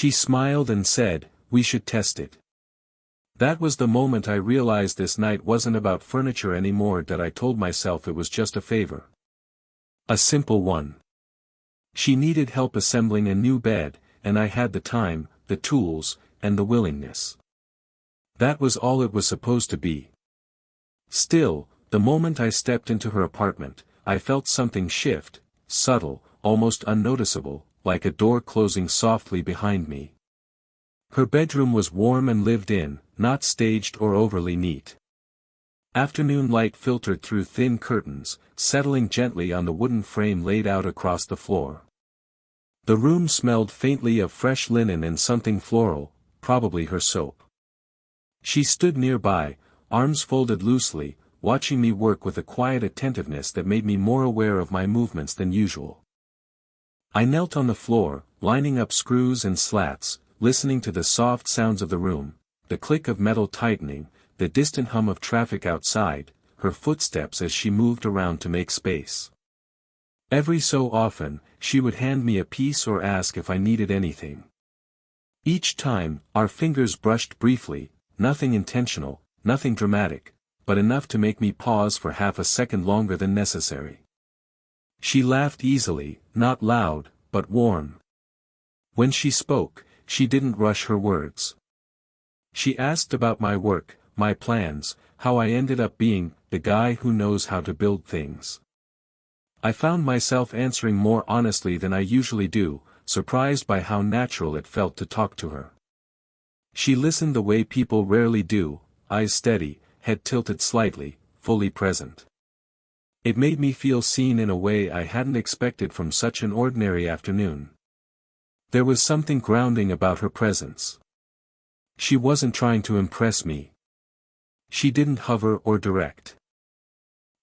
She smiled and said, "We should test it." That was the moment I realized this night wasn't about furniture anymore. That I told myself it was just a favor. A simple one. She needed help assembling a new bed, and I had the time, the tools, and the willingness. That was all it was supposed to be. Still, the moment I stepped into her apartment, I felt something shift, subtle, almost unnoticeable, like a door closing softly behind me. Her bedroom was warm and lived in, not staged or overly neat. Afternoon light filtered through thin curtains, settling gently on the wooden frame laid out across the floor. The room smelled faintly of fresh linen and something floral, probably her soap. She stood nearby, arms folded loosely, watching me work with a quiet attentiveness that made me more aware of my movements than usual. I knelt on the floor, lining up screws and slats, listening to the soft sounds of the room, the click of metal tightening, the distant hum of traffic outside, her footsteps as she moved around to make space. Every so often, she would hand me a piece or ask if I needed anything. Each time, our fingers brushed briefly, nothing intentional, nothing dramatic, but enough to make me pause for half a second longer than necessary. She laughed easily, not loud, but warm. When she spoke, she didn't rush her words. She asked about my work, my plans, how I ended up being the guy who knows how to build things. I found myself answering more honestly than I usually do, surprised by how natural it felt to talk to her. She listened the way people rarely do, eyes steady, head tilted slightly, fully present. It made me feel seen in a way I hadn't expected from such an ordinary afternoon. There was something grounding about her presence. She wasn't trying to impress me. She didn't hover or direct.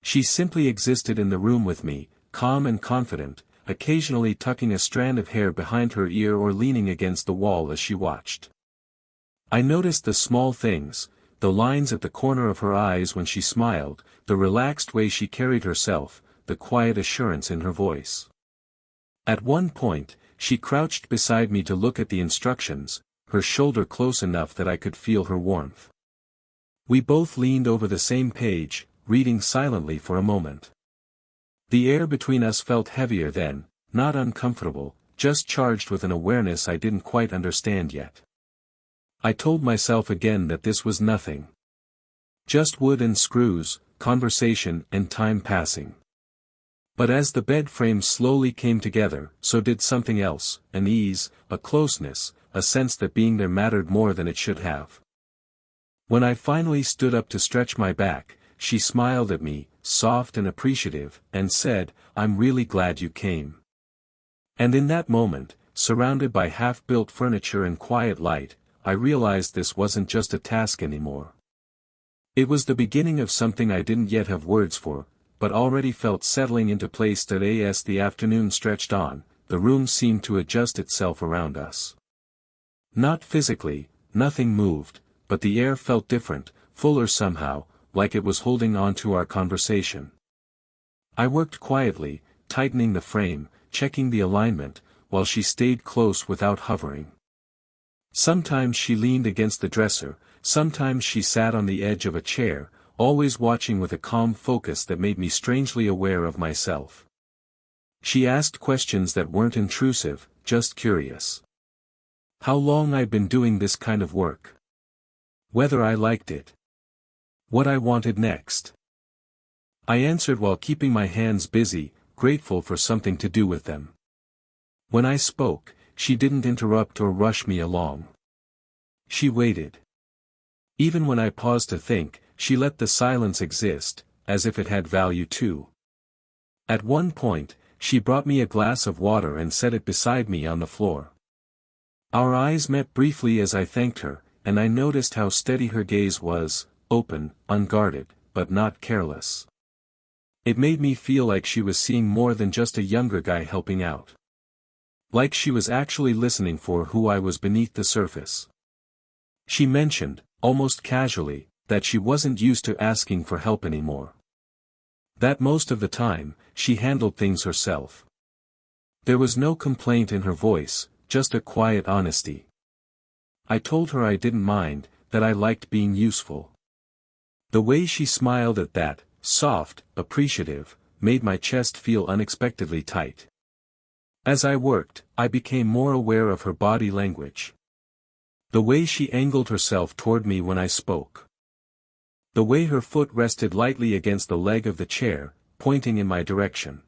She simply existed in the room with me, calm and confident, occasionally tucking a strand of hair behind her ear or leaning against the wall as she watched. I noticed the small things, the lines at the corner of her eyes when she smiled, the relaxed way she carried herself, the quiet assurance in her voice. At one point, she crouched beside me to look at the instructions, her shoulder close enough that I could feel her warmth. We both leaned over the same page, reading silently for a moment. The air between us felt heavier then, not uncomfortable, just charged with an awareness I didn't quite understand yet. I told myself again that this was nothing. Just wood and screws, conversation and time passing. But as the bed frame slowly came together, so did something else, an ease, a closeness, a sense that being there mattered more than it should have. When I finally stood up to stretch my back, she smiled at me, soft and appreciative, and said, "I'm really glad you came." And in that moment, surrounded by half-built furniture and quiet light, I realized this wasn't just a task anymore. It was the beginning of something I didn't yet have words for, but already felt settling into place. As the afternoon stretched on, the room seemed to adjust itself around us. Not physically, nothing moved, but the air felt different, fuller somehow, like it was holding on to our conversation. I worked quietly, tightening the frame, checking the alignment, while she stayed close without hovering. Sometimes she leaned against the dresser, sometimes she sat on the edge of a chair, always watching with a calm focus that made me strangely aware of myself. She asked questions that weren't intrusive, just curious. How long I'd been doing this kind of work. Whether I liked it. What I wanted next. I answered while keeping my hands busy, grateful for something to do with them. When I spoke, she didn't interrupt or rush me along. She waited. Even when I paused to think, she let the silence exist, as if it had value too. At one point, she brought me a glass of water and set it beside me on the floor. Our eyes met briefly as I thanked her, and I noticed how steady her gaze was, open, unguarded, but not careless. It made me feel like she was seeing more than just a younger guy helping out. Like she was actually listening for who I was beneath the surface. She mentioned, almost casually, that she wasn't used to asking for help anymore. That most of the time, she handled things herself. There was no complaint in her voice, just a quiet honesty. I told her I didn't mind, that I liked being useful. The way she smiled at that, soft, appreciative, made my chest feel unexpectedly tight. As I worked, I became more aware of her body language. The way she angled herself toward me when I spoke. The way her foot rested lightly against the leg of the chair, pointing in my direction.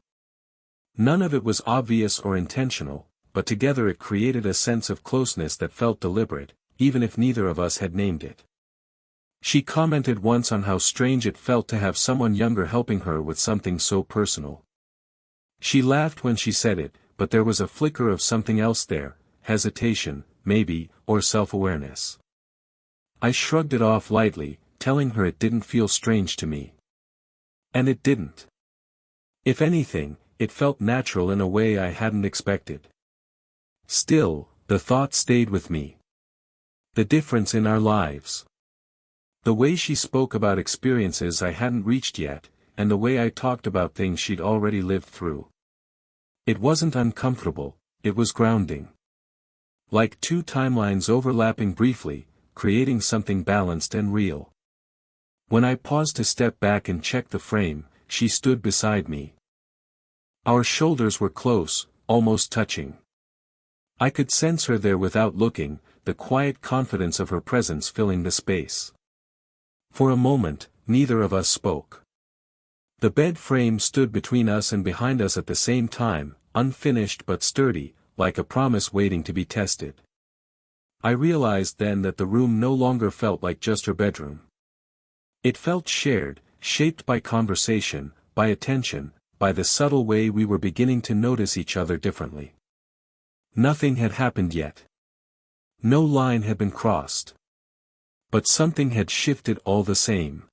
None of it was obvious or intentional, but together it created a sense of closeness that felt deliberate, even if neither of us had named it. She commented once on how strange it felt to have someone younger helping her with something so personal. She laughed when she said it, but there was a flicker of something else there, hesitation, maybe, or self-awareness. I shrugged it off lightly, telling her it didn't feel strange to me. And it didn't. If anything, it felt natural in a way I hadn't expected. Still, the thought stayed with me. The difference in our lives. The way she spoke about experiences I hadn't reached yet, and the way I talked about things she'd already lived through. It wasn't uncomfortable, it was grounding. Like two timelines overlapping briefly, creating something balanced and real. When I paused to step back and check the frame, she stood beside me. Our shoulders were close, almost touching. I could sense her there without looking, the quiet confidence of her presence filling the space. For a moment, neither of us spoke. The bed frame stood between us and behind us at the same time, unfinished but sturdy, like a promise waiting to be tested. I realized then that the room no longer felt like just her bedroom. It felt shared, shaped by conversation, by attention, by the subtle way we were beginning to notice each other differently. Nothing had happened yet. No line had been crossed. But something had shifted all the same.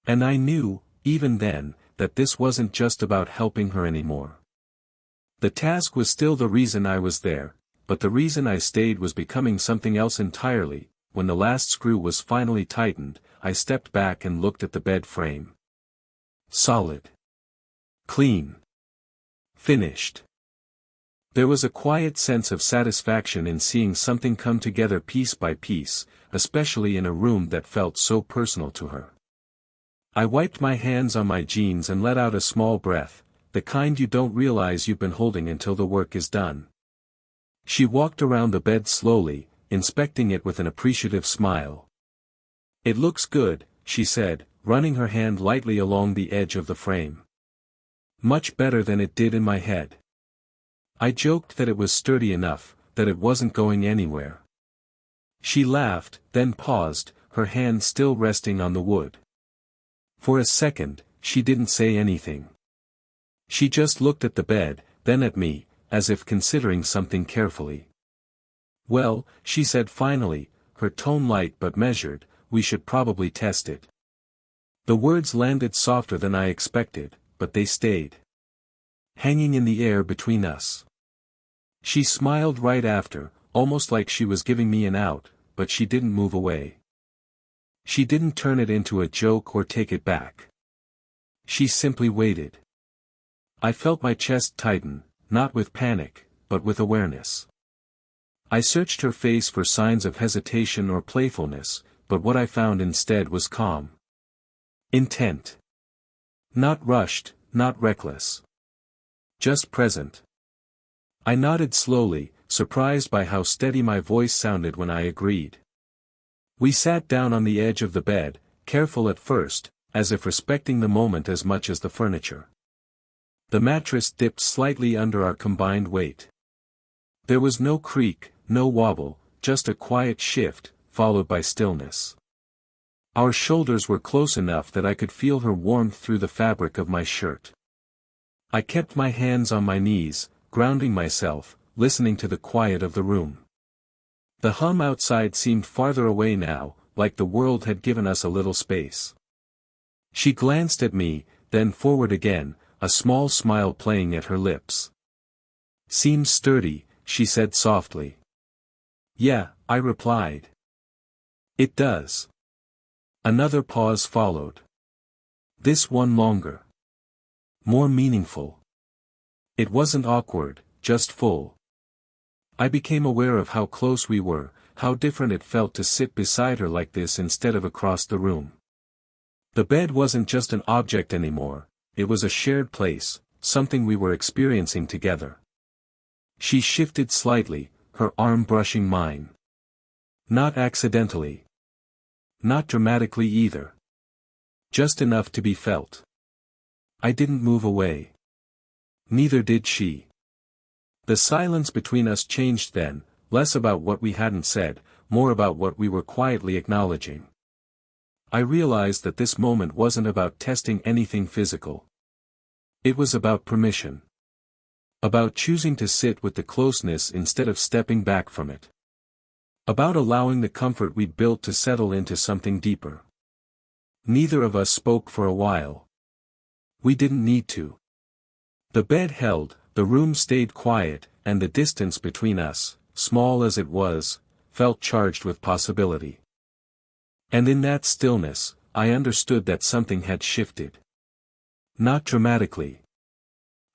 And I knew, even then, that this wasn't just about helping her anymore. The task was still the reason I was there, but the reason I stayed was becoming something else entirely. When the last screw was finally tightened, I stepped back and looked at the bed frame. Solid. Clean. Finished. There was a quiet sense of satisfaction in seeing something come together piece by piece, especially in a room that felt so personal to her. I wiped my hands on my jeans and let out a small breath, the kind you don't realize you've been holding until the work is done. She walked around the bed slowly, inspecting it with an appreciative smile. "It looks good," she said, running her hand lightly along the edge of the frame. "Much better than it did in my head." I joked that it was sturdy enough, that it wasn't going anywhere. She laughed, then paused, her hand still resting on the wood. For a second, she didn't say anything. She just looked at the bed, then at me, as if considering something carefully. "Well," she said finally, her tone light but measured, "we should probably test it." The words landed softer than I expected, but they stayed hanging in the air between us. She smiled right after, almost like she was giving me an out, but she didn't move away. She didn't turn it into a joke or take it back. She simply waited. I felt my chest tighten, not with panic, but with awareness. I searched her face for signs of hesitation or playfulness, but what I found instead was calm. Intent. Not rushed, not reckless. Just present. I nodded slowly, surprised by how steady my voice sounded when I agreed. We sat down on the edge of the bed, careful at first, as if respecting the moment as much as the furniture. The mattress dipped slightly under our combined weight. There was no creak, no wobble, just a quiet shift, followed by stillness. Our shoulders were close enough that I could feel her warmth through the fabric of my shirt. I kept my hands on my knees, grounding myself, listening to the quiet of the room. The hum outside seemed farther away now, like the world had given us a little space. She glanced at me, then forward again, a small smile playing at her lips. "Seems sturdy," she said softly. "Yeah," I replied. "It does." Another pause followed. This one longer. More meaningful. It wasn't awkward, just full. I became aware of how close we were, how different it felt to sit beside her like this instead of across the room. The bed wasn't just an object anymore, it was a shared place, something we were experiencing together. She shifted slightly, her arm brushing mine. Not accidentally. Not dramatically either. Just enough to be felt. I didn't move away. Neither did she. The silence between us changed then, less about what we hadn't said, more about what we were quietly acknowledging. I realized that this moment wasn't about testing anything physical. It was about permission. About choosing to sit with the closeness instead of stepping back from it. About allowing the comfort we'd built to settle into something deeper. Neither of us spoke for a while. We didn't need to. The bed held, the room stayed quiet, and the distance between us, small as it was, felt charged with possibility. And in that stillness, I understood that something had shifted. Not dramatically.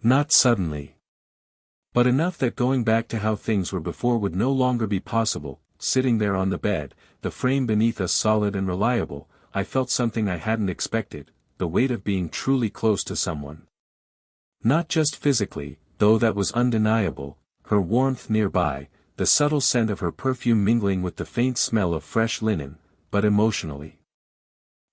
Not suddenly. But enough that going back to how things were before would no longer be possible. Sitting there on the bed, the frame beneath us solid and reliable, I felt something I hadn't expected, the weight of being truly close to someone. Not just physically, though that was undeniable, her warmth nearby, the subtle scent of her perfume mingling with the faint smell of fresh linen, but emotionally.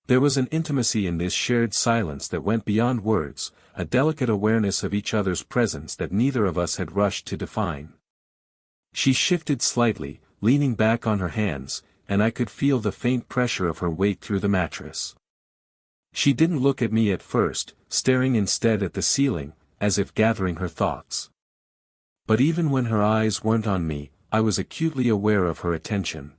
There was an intimacy in this shared silence that went beyond words, a delicate awareness of each other's presence that neither of us had rushed to define. She shifted slightly, leaning back on her hands, and I could feel the faint pressure of her weight through the mattress. She didn't look at me at first, staring instead at the ceiling, as if gathering her thoughts. But even when her eyes weren't on me, I was acutely aware of her attention.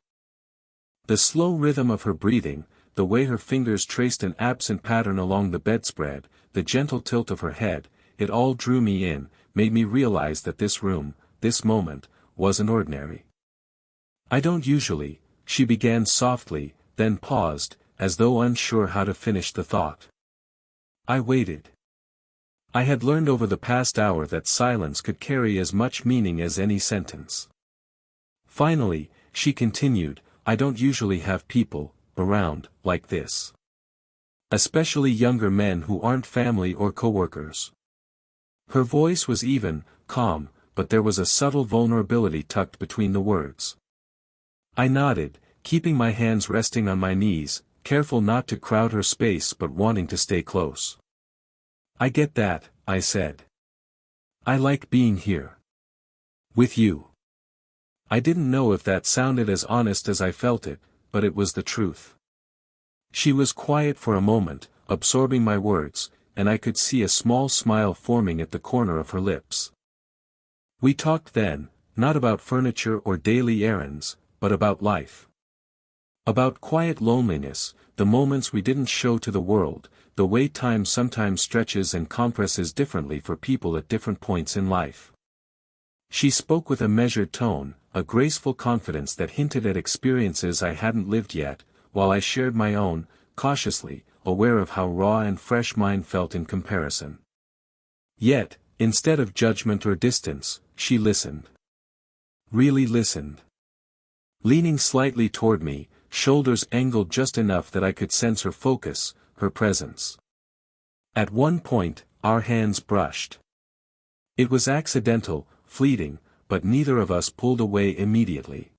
The slow rhythm of her breathing, the way her fingers traced an absent pattern along the bedspread, the gentle tilt of her head, it all drew me in, made me realize that this room, this moment, wasn't ordinary. I don't usually, she began softly, then paused, as though unsure how to finish the thought. I waited. I had learned over the past hour that silence could carry as much meaning as any sentence. Finally, she continued, I don't usually have people around like this. Especially younger men who aren't family or coworkers. Her voice was even, calm, but there was a subtle vulnerability tucked between the words. I nodded, keeping my hands resting on my knees, careful not to crowd her space but wanting to stay close. I get that, I said. I like being here. With you. I didn't know if that sounded as honest as I felt it, but it was the truth. She was quiet for a moment, absorbing my words, and I could see a small smile forming at the corner of her lips. We talked then, not about furniture or daily errands, but about life. About quiet loneliness, the moments we didn't show to the world, the way time sometimes stretches and compresses differently for people at different points in life. She spoke with a measured tone, a graceful confidence that hinted at experiences I hadn't lived yet, while I shared my own, cautiously, aware of how raw and fresh mine felt in comparison. Yet, instead of judgment or distance, she listened. Really listened. Leaning slightly toward me, shoulders angled just enough that I could sense her focus, her presence. At one point, our hands brushed. It was accidental, fleeting, but neither of us pulled away immediately.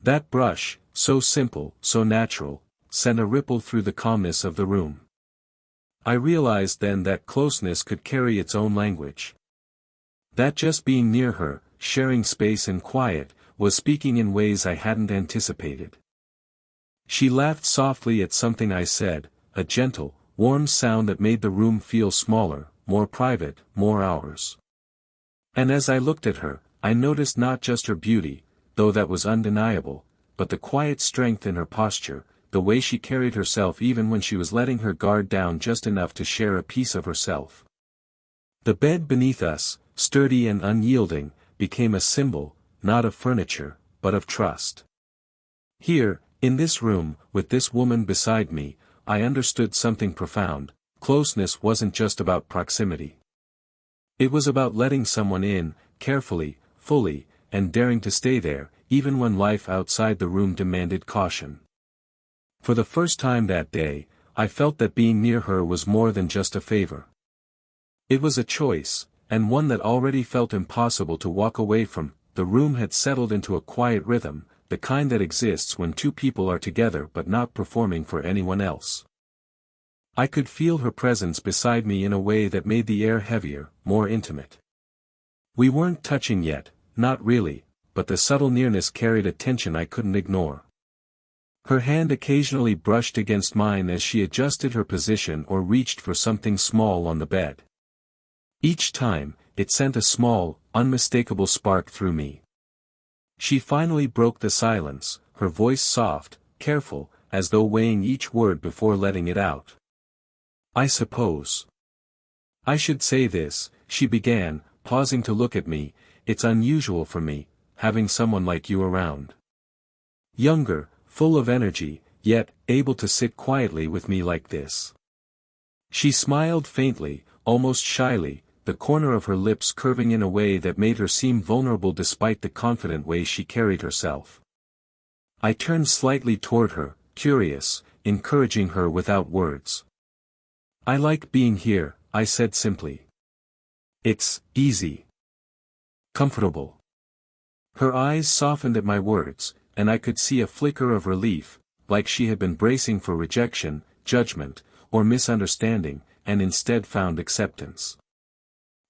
That brush, so simple, so natural, sent a ripple through the calmness of the room. I realized then that closeness could carry its own language. That just being near her, sharing space and quiet, was speaking in ways I hadn't anticipated. She laughed softly at something I said, a gentle, warm sound that made the room feel smaller, more private, more ours. And as I looked at her, I noticed not just her beauty, though that was undeniable, but the quiet strength in her posture, the way she carried herself even when she was letting her guard down just enough to share a piece of herself. The bed beneath us, sturdy and unyielding, became a symbol, not of furniture, but of trust. Here, in this room, with this woman beside me, I understood something profound. Closeness wasn't just about proximity. It was about letting someone in, carefully, fully, and daring to stay there, even when life outside the room demanded caution. For the first time that day, I felt that being near her was more than just a favor. It was a choice, and one that already felt impossible to walk away from. The room had settled into a quiet rhythm, the kind that exists when two people are together but not performing for anyone else. I could feel her presence beside me in a way that made the air heavier, more intimate. We weren't touching yet, not really, but the subtle nearness carried a tension I couldn't ignore. Her hand occasionally brushed against mine as she adjusted her position or reached for something small on the bed. Each time, it sent a small, unmistakable spark through me. She finally broke the silence, her voice soft, careful, as though weighing each word before letting it out. "I suppose I should say this," she began, pausing to look at me. "It's unusual for me, having someone like you around. Younger, full of energy, yet able to sit quietly with me like this." She smiled faintly, almost shyly, the corner of her lips curving in a way that made her seem vulnerable despite the confident way she carried herself. I turned slightly toward her, curious, encouraging her without words. "I like being here," I said simply. "It's easy. Comfortable." Her eyes softened at my words, and I could see a flicker of relief, like she had been bracing for rejection, judgment, or misunderstanding, and instead found acceptance.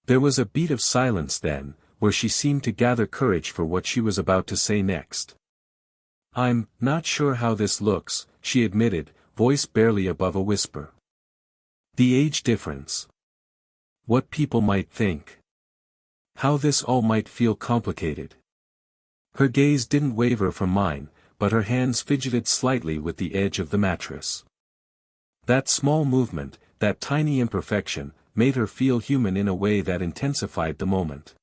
There was a beat of silence then, where she seemed to gather courage for what she was about to say next. "I'm not sure how this looks," she admitted, voice barely above a whisper. "The age difference. What people might think. How this all might feel complicated." Her gaze didn't waver from mine, but her hands fidgeted slightly with the edge of the mattress. That small movement, that tiny imperfection, made her feel human in a way that intensified the moment.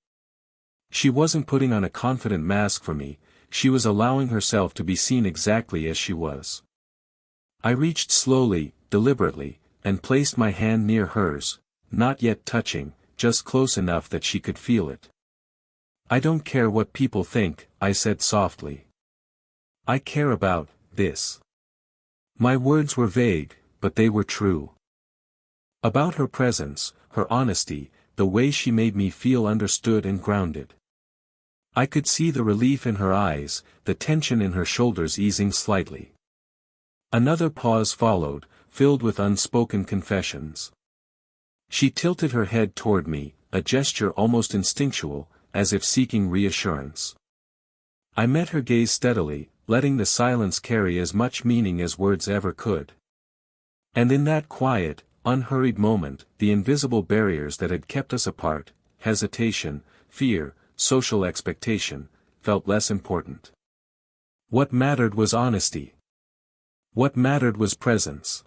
She wasn't putting on a confident mask for me, she was allowing herself to be seen exactly as she was. I reached slowly, deliberately, and placed my hand near hers, not yet touching, just close enough that she could feel it. "I don't care what people think," I said softly. "I care about this." My words were vague, but they were true. About her presence, her honesty, the way she made me feel understood and grounded. I could see the relief in her eyes, the tension in her shoulders easing slightly. Another pause followed, filled with unspoken confessions. She tilted her head toward me, a gesture almost instinctual, as if seeking reassurance. I met her gaze steadily, letting the silence carry as much meaning as words ever could. And in that quiet, unhurried moment, the invisible barriers that had kept us apart, hesitation, fear, social expectation, felt less important. What mattered was honesty. What mattered was presence.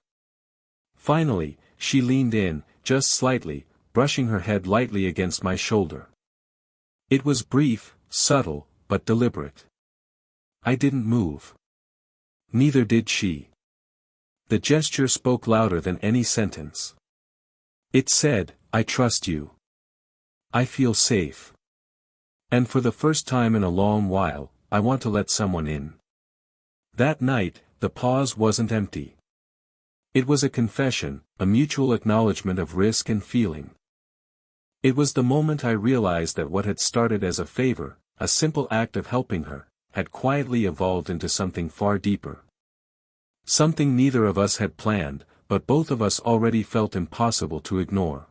Finally, she leaned in, just slightly, brushing her head lightly against my shoulder. It was brief, subtle, but deliberate. I didn't move. Neither did she. The gesture spoke louder than any sentence. It said, "I trust you. I feel safe. And for the first time in a long while, I want to let someone in." That night, the pause wasn't empty. It was a confession, a mutual acknowledgement of risk and feeling. It was the moment I realized that what had started as a favor, a simple act of helping her, had quietly evolved into something far deeper. Something neither of us had planned, but both of us already felt impossible to ignore.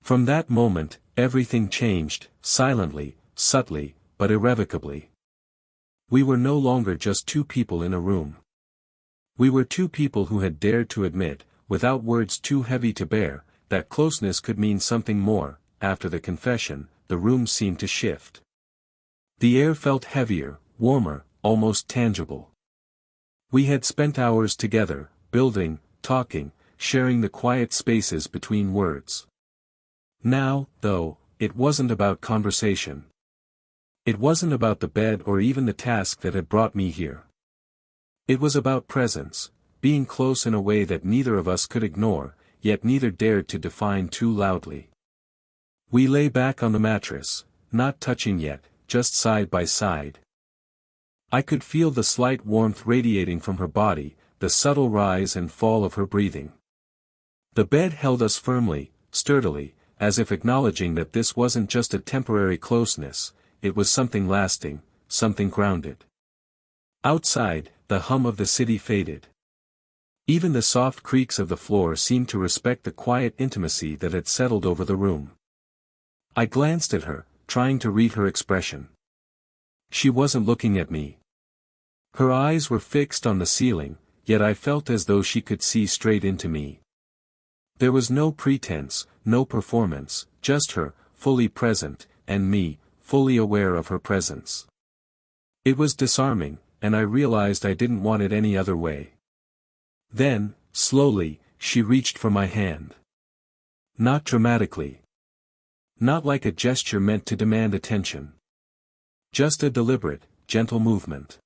From that moment, everything changed, silently, subtly, but irrevocably. We were no longer just two people in a room. We were two people who had dared to admit, without words too heavy to bear, that closeness could mean something more. After the confession, the room seemed to shift. The air felt heavier, warmer, almost tangible. We had spent hours together, building, talking, sharing the quiet spaces between words. Now, though, it wasn't about conversation. It wasn't about the bed or even the task that had brought me here. It was about presence, being close in a way that neither of us could ignore, yet neither dared to define too loudly. We lay back on the mattress, not touching yet, just side by side. I could feel the slight warmth radiating from her body, the subtle rise and fall of her breathing. The bed held us firmly, sturdily, as if acknowledging that this wasn't just a temporary closeness, it was something lasting, something grounded. Outside, the hum of the city faded. Even the soft creaks of the floor seemed to respect the quiet intimacy that had settled over the room. I glanced at her, trying to read her expression. She wasn't looking at me. Her eyes were fixed on the ceiling, yet I felt as though she could see straight into me. There was no pretense, no performance, just her, fully present, and me, fully aware of her presence. It was disarming, and I realized I didn't want it any other way. Then, slowly, she reached for my hand. Not dramatically. Not like a gesture meant to demand attention. Just a deliberate, gentle movement.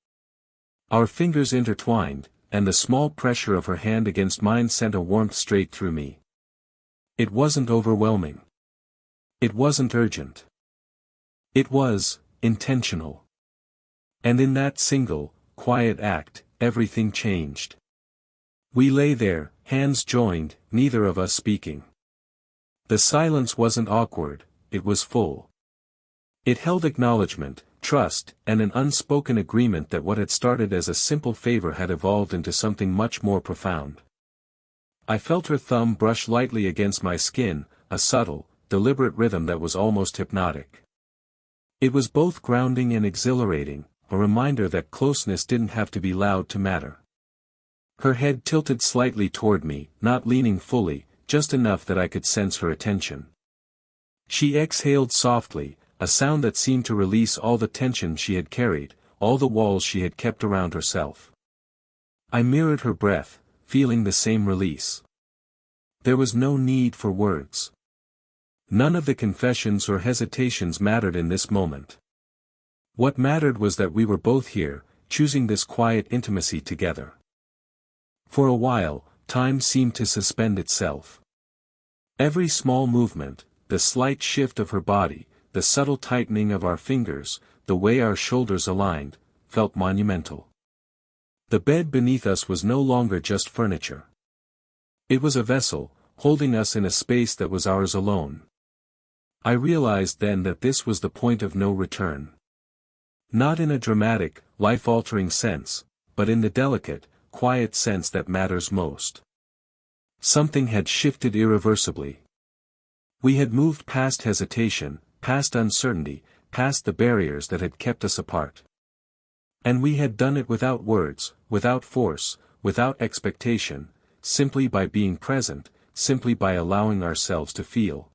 Our fingers intertwined, and the small pressure of her hand against mine sent a warmth straight through me. It wasn't overwhelming. It wasn't urgent. It was intentional. And in that single, quiet act, everything changed. We lay there, hands joined, neither of us speaking. The silence wasn't awkward, it was full. It held acknowledgement, trust, and an unspoken agreement that what had started as a simple favor had evolved into something much more profound. I felt her thumb brush lightly against my skin, a subtle, deliberate rhythm that was almost hypnotic. It was both grounding and exhilarating, a reminder that closeness didn't have to be loud to matter. Her head tilted slightly toward me, not leaning fully, just enough that I could sense her attention. She exhaled softly, a sound that seemed to release all the tension she had carried, all the walls she had kept around herself. I mirrored her breath, feeling the same release. There was no need for words. None of the confessions or hesitations mattered in this moment. What mattered was that we were both here, choosing this quiet intimacy together. For a while, time seemed to suspend itself. Every small movement, the slight shift of her body, the subtle tightening of our fingers, the way our shoulders aligned, felt monumental. The bed beneath us was no longer just furniture. It was a vessel, holding us in a space that was ours alone. I realized then that this was the point of no return. Not in a dramatic, life-altering sense, but in the delicate, quiet sense that matters most. Something had shifted irreversibly. We had moved past hesitation, past uncertainty, past the barriers that had kept us apart. And we had done it without words, without force, without expectation, simply by being present, simply by allowing ourselves to feel.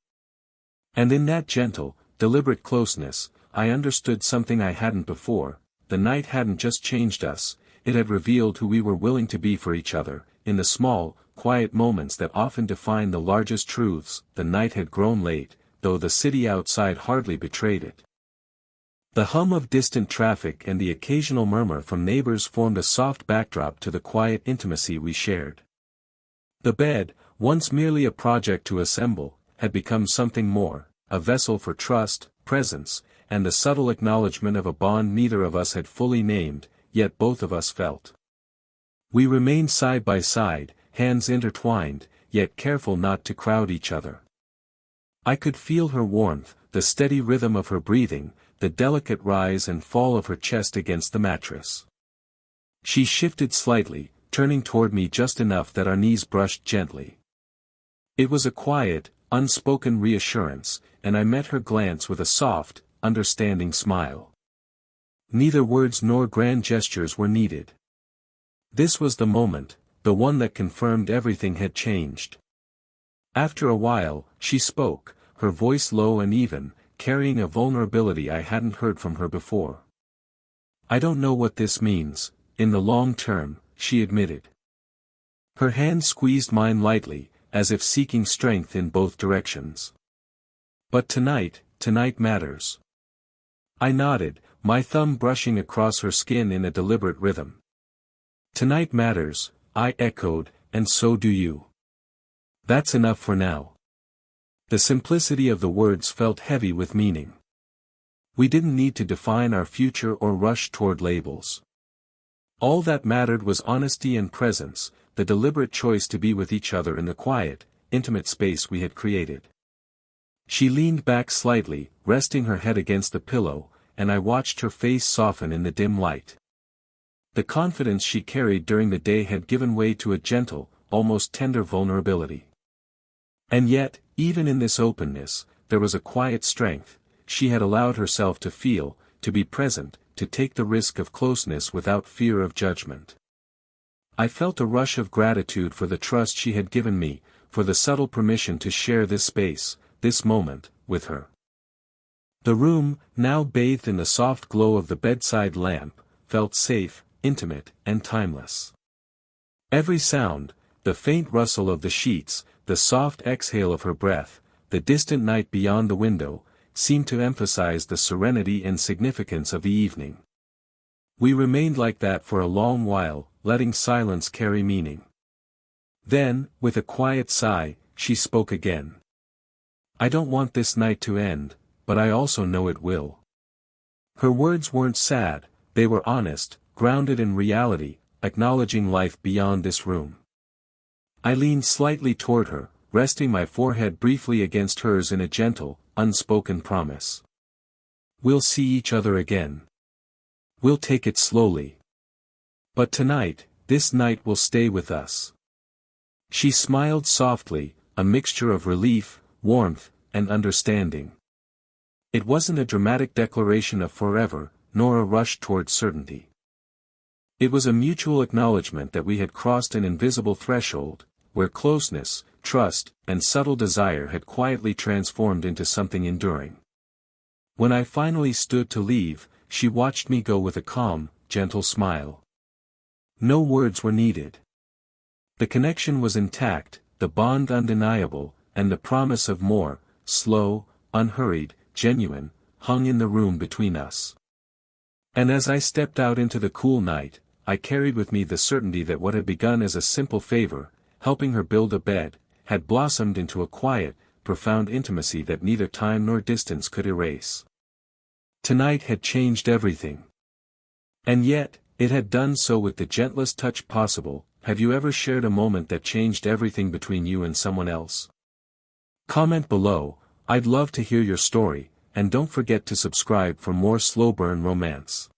And in that gentle, deliberate closeness, I understood something I hadn't before. The night hadn't just changed us, it had revealed who we were willing to be for each other. In the small, quiet moments that often define the largest truths, the night had grown late, though the city outside hardly betrayed it. The hum of distant traffic and the occasional murmur from neighbors formed a soft backdrop to the quiet intimacy we shared. The bed, once merely a project to assemble, had become something more, a vessel for trust, presence, and the subtle acknowledgement of a bond neither of us had fully named, yet both of us felt. We remained side by side, hands intertwined, yet careful not to crowd each other. I could feel her warmth, the steady rhythm of her breathing, the delicate rise and fall of her chest against the mattress. She shifted slightly, turning toward me just enough that our knees brushed gently. It was a quiet, unspoken reassurance, and I met her glance with a soft, understanding smile. Neither words nor grand gestures were needed. This was the moment, the one that confirmed everything had changed. After a while, she spoke, her voice low and even, carrying a vulnerability I hadn't heard from her before. "I don't know what this means, in the long term," she admitted. Her hand squeezed mine lightly, as if seeking strength in both directions. "But tonight matters." I nodded, my thumb brushing across her skin in a deliberate rhythm. "Tonight matters," I echoed, "and so do you." "That's enough for now." The simplicity of the words felt heavy with meaning. We didn't need to define our future or rush toward labels. All that mattered was honesty and presence, the deliberate choice to be with each other in the quiet, intimate space we had created. She leaned back slightly, resting her head against the pillow, and I watched her face soften in the dim light. The confidence she carried during the day had given way to a gentle, almost tender vulnerability. And yet, even in this openness, there was a quiet strength. She had allowed herself to feel, to be present, to take the risk of closeness without fear of judgment. I felt a rush of gratitude for the trust she had given me, for the subtle permission to share this space, this moment, with her. The room, now bathed in the soft glow of the bedside lamp, felt safe, intimate, and timeless. Every sound, the faint rustle of the sheets, the soft exhale of her breath, the distant night beyond the window, seemed to emphasize the serenity and significance of the evening. We remained like that for a long while, letting silence carry meaning. Then, with a quiet sigh, she spoke again. "I don't want this night to end, but I also know it will." Her words weren't sad, they were honest, grounded in reality, acknowledging life beyond this room. I leaned slightly toward her, resting my forehead briefly against hers in a gentle, unspoken promise. "We'll see each other again. We'll take it slowly. But tonight, this night will stay with us." She smiled softly, a mixture of relief, warmth, and understanding. It wasn't a dramatic declaration of forever, nor a rush toward certainty. It was a mutual acknowledgement that we had crossed an invisible threshold, where closeness, trust, and subtle desire had quietly transformed into something enduring. When I finally stood to leave, she watched me go with a calm, gentle smile. No words were needed. The connection was intact, the bond undeniable, and the promise of more, slow, unhurried, genuine, hung in the room between us. And as I stepped out into the cool night, I carried with me the certainty that what had begun as a simple favor, helping her build a bed, had blossomed into a quiet, profound intimacy that neither time nor distance could erase. Tonight had changed everything. And yet, it had done so with the gentlest touch possible. Have you ever shared a moment that changed everything between you and someone else? Comment below, I'd love to hear your story, and don't forget to subscribe for more slow burn romance.